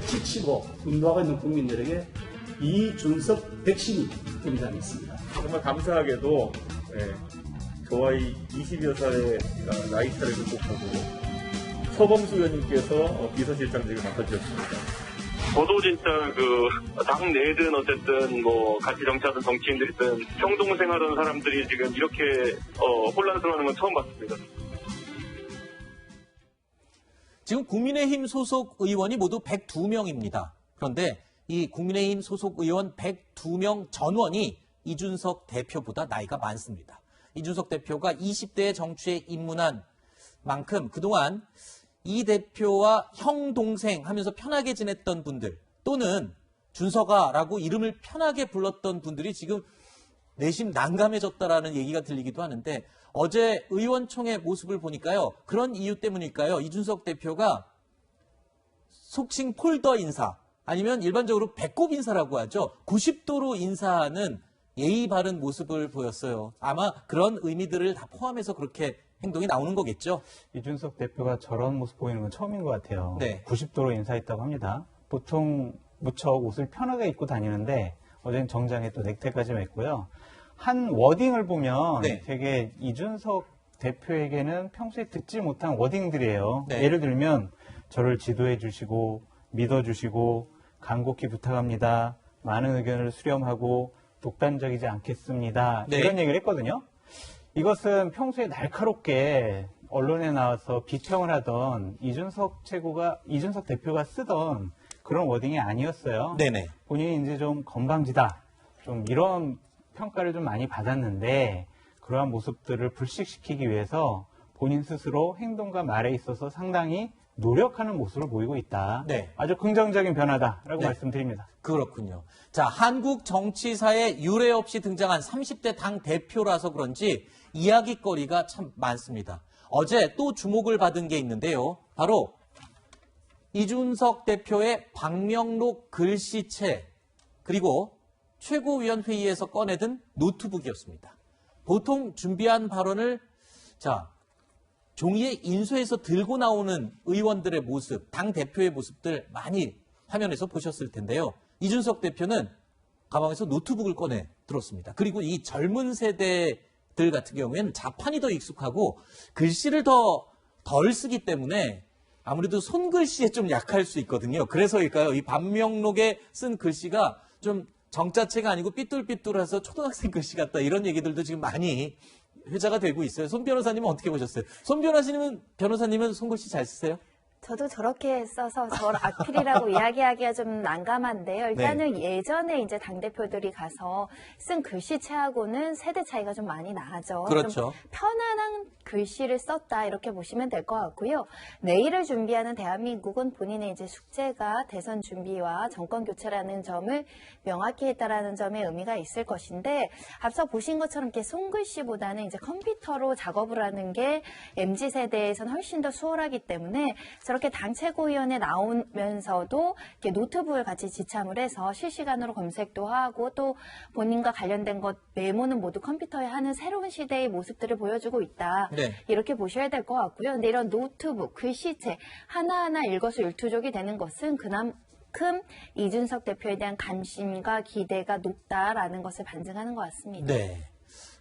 지치고 분노하고 있는 국민들에게 이준석 백신이 등장했습니다. 정말 감사하게도 저와 이 20여 살의 나이 차를 극복하고 서범수 의원님께서 비서실장직을 맡아주셨습니다. 저도 진짜 당 내든 어쨌든 같이 정치하던 정치인들이든 평동생활하는 사람들이 지금 이렇게 혼란스러워하는 건 처음 봤습니다. 지금 국민의힘 소속 의원이 모두 102명입니다. 그런데 이 국민의힘 소속 의원 102명 전원이 이준석 대표보다 나이가 많습니다. 이준석 대표가 20대의 정치에 입문한 만큼 그동안 이 대표와 형, 동생 하면서 편하게 지냈던 분들 또는 준석아라고 이름을 편하게 불렀던 분들이 지금 내심 난감해졌다라는 얘기가 들리기도 하는데 어제 의원총회 모습을 보니까요. 그런 이유 때문일까요? 이준석 대표가 속칭 폴더 인사 아니면 일반적으로 배꼽 인사라고 하죠. 90도로 인사하는 예의 바른 모습을 보였어요. 아마 그런 의미들을 다 포함해서 그렇게 행동이 나오는 거겠죠. 이준석 대표가 저런 모습 보이는 건 처음인 것 같아요. 네. 90도로 인사했다고 합니다. 보통 무척 옷을 편하게 입고 다니는데 어제는 정장에 또 넥타이까지 맸고요. 한 워딩을 보면 네. 되게 이준석 대표에게는 평소에 듣지 못한 워딩들이에요. 네. 예를 들면 저를 지도해 주시고 믿어주시고 간곡히 부탁합니다. 많은 의견을 수렴하고 독단적이지 않겠습니다. 네. 이런 얘기를 했거든요. 이것은 평소에 날카롭게 언론에 나와서 비평을 하던 이준석 대표가 쓰던 그런 워딩이 아니었어요. 네네. 본인이 이제 좀 건방지다. 좀 이런 평가를 좀 많이 받았는데 그러한 모습들을 불식시키기 위해서 본인 스스로 행동과 말에 있어서 상당히 노력하는 모습을 보이고 있다. 네. 아주 긍정적인 변화다라고 네. 말씀드립니다. 그렇군요. 자, 한국 정치사에 유례 없이 등장한 30대 당 대표라서 그런지 이야기거리가 참 많습니다. 어제 또 주목을 받은 게 있는데요. 바로 이준석 대표의 방명록 글씨체 그리고 최고위원회의에서 꺼내든 노트북이었습니다. 보통 준비한 발언을 종이에 인쇄해서 들고 나오는 의원들의 모습, 당 대표의 모습들 많이 화면에서 보셨을 텐데요. 이준석 대표는 가방에서 노트북을 꺼내 들었습니다. 그리고 이 젊은 세대들 같은 경우에는 자판이 더 익숙하고 글씨를 더 덜 쓰기 때문에 아무래도 손글씨에 좀 약할 수 있거든요. 그래서일까요? 이 반명록에 쓴 글씨가 좀 정자체가 아니고 삐뚤삐뚤해서 초등학생 글씨 같다 이런 얘기들도 지금 많이 회자가 되고 있어요. 손 변호사님은 어떻게 보셨어요? 손 변호사님은 손글씨 잘 쓰세요? 저도 저렇게 써서 저를 악필이라고 이야기하기가 좀 난감한데요. 일단은 예전에 이제 당대표들이 가서 쓴 글씨체하고는 세대 차이가 좀 많이 나죠. 그렇죠. 좀 편안한 글씨를 썼다 이렇게 보시면 될 것 같고요. 내일을 준비하는 대한민국은 본인의 이제 숙제가 대선 준비와 정권 교체라는 점을 명확히 했다라는 점에 의미가 있을 것인데 앞서 보신 것처럼 이렇게 손글씨보다는 이제 컴퓨터로 작업을 하는 게 MZ 세대에서는 훨씬 더 수월하기 때문에 저렇게 당 최고위원회 나오면서도 이렇게 노트북을 같이 지참을 해서 실시간으로 검색도 하고 또 본인과 관련된 것 메모는 모두 컴퓨터에 하는 새로운 시대의 모습들을 보여주고 있다. 네. 이렇게 보셔야 될 것 같고요. 근데 이런 노트북, 글씨체 하나하나 일거수일투족이 되는 것은 그만큼 이준석 대표에 대한 관심과 기대가 높다라는 것을 반증하는 것 같습니다. 네.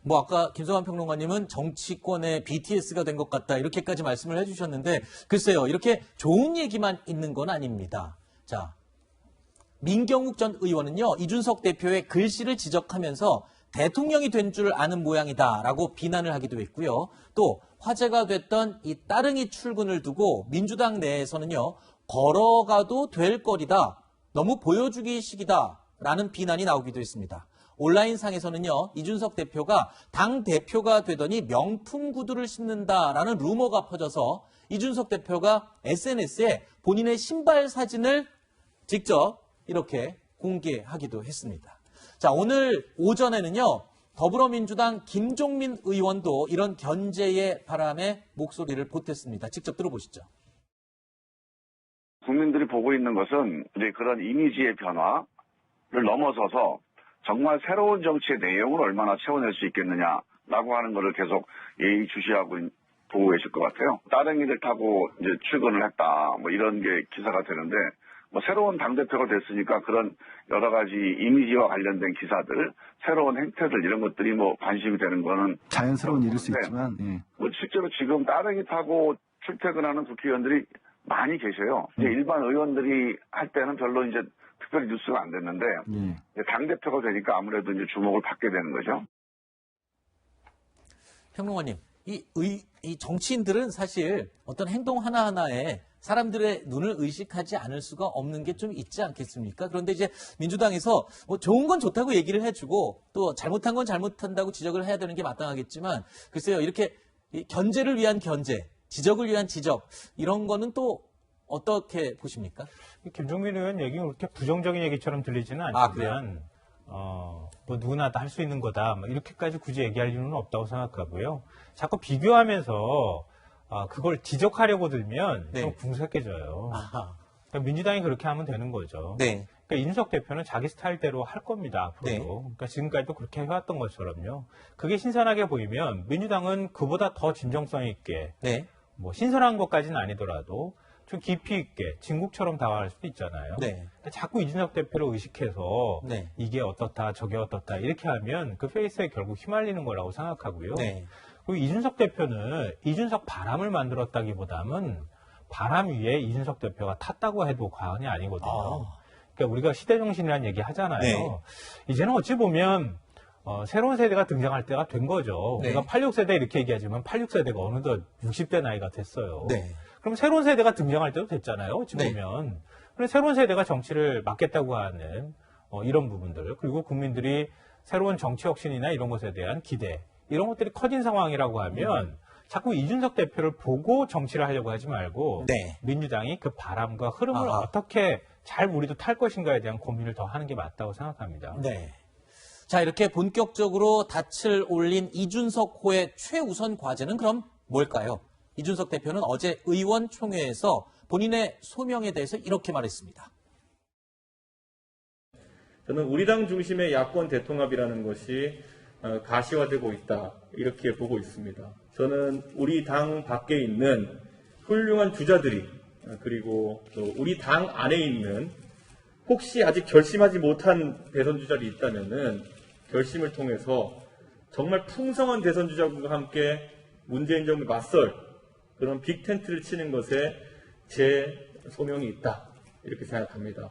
아까 김성환 평론가님은 정치권의 BTS가 된 것 같다 이렇게까지 말씀을 해주셨는데 글쎄요. 이렇게 좋은 얘기만 있는 건 아닙니다. 자, 민경욱 전 의원은요. 이준석 대표의 글씨를 지적하면서 대통령이 된 줄 아는 모양이다라고 비난을 하기도 했고요. 또 화제가 됐던 이 따릉이 출근을 두고 민주당 내에서는요. 걸어가도 될 거리다. 너무 보여주기식이다라는 비난이 나오기도 했습니다. 온라인상에서는요. 이준석 대표가 당 대표가 되더니 명품 구두를 신는다라는 루머가 퍼져서 이준석 대표가 SNS에 본인의 신발 사진을 직접 이렇게 공개하기도 했습니다. 자, 오늘 오전에는요. 더불어민주당 김종민 의원도 이런 견제의 바람에 목소리를 보탰습니다. 직접 들어보시죠. 국민들이 보고 있는 것은 이제 그런 이미지의 변화를 넘어서서 정말 새로운 정치의 내용을 얼마나 채워낼 수 있겠느냐라고 하는 것을 계속 예의주시하고 보고 계실 것 같아요. 따릉이를 타고 이제 출근을 했다, 뭐 이런 게 기사가 되는데, 뭐 새로운 당대표가 됐으니까 그런 여러 가지 이미지와 관련된 기사들, 새로운 행태들 이런 것들이 뭐 관심이 되는 거는 자연스러운 일일 수 있지만, 예. 뭐 실제로 지금 따릉이 타고 출퇴근하는 국회의원들이 많이 계셔요. 이제 일반 의원들이 할 때는 별로 이제 특별히 뉴스가 안 됐는데, 예. 당대표가 되니까 아무래도 이제 주목을 받게 되는 거죠. 평론가님, 이 정치인들은 사실 어떤 행동 하나하나에 사람들의 눈을 의식하지 않을 수가 없는 게 좀 있지 않겠습니까? 그런데 이제 민주당에서 뭐 좋은 건 좋다고 얘기를 해주고 또 잘못한 건 잘못한다고 지적을 해야 되는 게 마땅하겠지만 글쎄요, 이렇게 이 견제를 위한 견제, 지적을 위한 지적 이런 거는 또 어떻게 보십니까? 김종민 의원 얘기가 그렇게 부정적인 얘기처럼 들리지는 않지만 뭐 누구나 다 할 수 있는 거다. 뭐 이렇게까지 굳이 얘기할 이유는 없다고 생각하고요. 자꾸 비교하면서 그걸 지적하려고 들면 네. 좀 궁색해져요. 그러니까 민주당이 그렇게 하면 되는 거죠. 네. 그러니까 이준석 대표는 자기 스타일대로 할 겁니다. 앞으로도. 네. 그러니까 지금까지도 그렇게 해왔던 것처럼요. 그게 신선하게 보이면 민주당은 그보다 더 진정성 있게 네. 뭐 신선한 것까지는 아니더라도 좀 깊이 있게 진국처럼 다가갈 수도 있잖아요. 네. 자꾸 이준석 대표를 의식해서 네. 이게 어떻다 저게 어떻다 이렇게 하면 그 페이스에 결국 휘말리는 거라고 생각하고요. 네. 그리고 이준석 대표는 이준석 바람을 만들었다기보다는 바람 위에 이준석 대표가 탔다고 해도 과언이 아니거든요. 그러니까 우리가 시대정신이라는 얘기 하잖아요. 네. 이제는 어찌 보면 새로운 세대가 등장할 때가 된 거죠. 네. 우리가 86세대 이렇게 얘기하지만 86세대가 어느덧 60대 나이가 됐어요. 네. 그럼 새로운 세대가 등장할 때도 됐잖아요. 어찌 네. 보면. 그래서 새로운 세대가 정치를 맡겠다고 하는 이런 부분들, 그리고 국민들이 새로운 정치 혁신이나 이런 것에 대한 기대, 이런 것들이 커진 상황이라고 하면 자꾸 이준석 대표를 보고 정치를 하려고 하지 말고 네. 민주당이 그 바람과 흐름을 어떻게 잘 우리도 탈 것인가에 대한 고민을 더 하는 게 맞다고 생각합니다. 네. 자, 이렇게 본격적으로 닻을 올린 이준석 호의 최우선 과제는 그럼 뭘까요? 이준석 대표는 어제 의원총회에서 본인의 소명에 대해서 이렇게 말했습니다. 저는 우리 당 중심의 야권 대통합이라는 것이 가시화되고 있다, 이렇게 보고 있습니다. 저는 우리 당 밖에 있는 훌륭한 주자들이, 그리고 또 우리 당 안에 있는 혹시 아직 결심하지 못한 대선 주자들이 있다면은 결심을 통해서 정말 풍성한 대선 주자들과 함께 문재인 정부에 맞설 그런 빅텐트를 치는 것에 제 소명이 있다, 이렇게 생각합니다.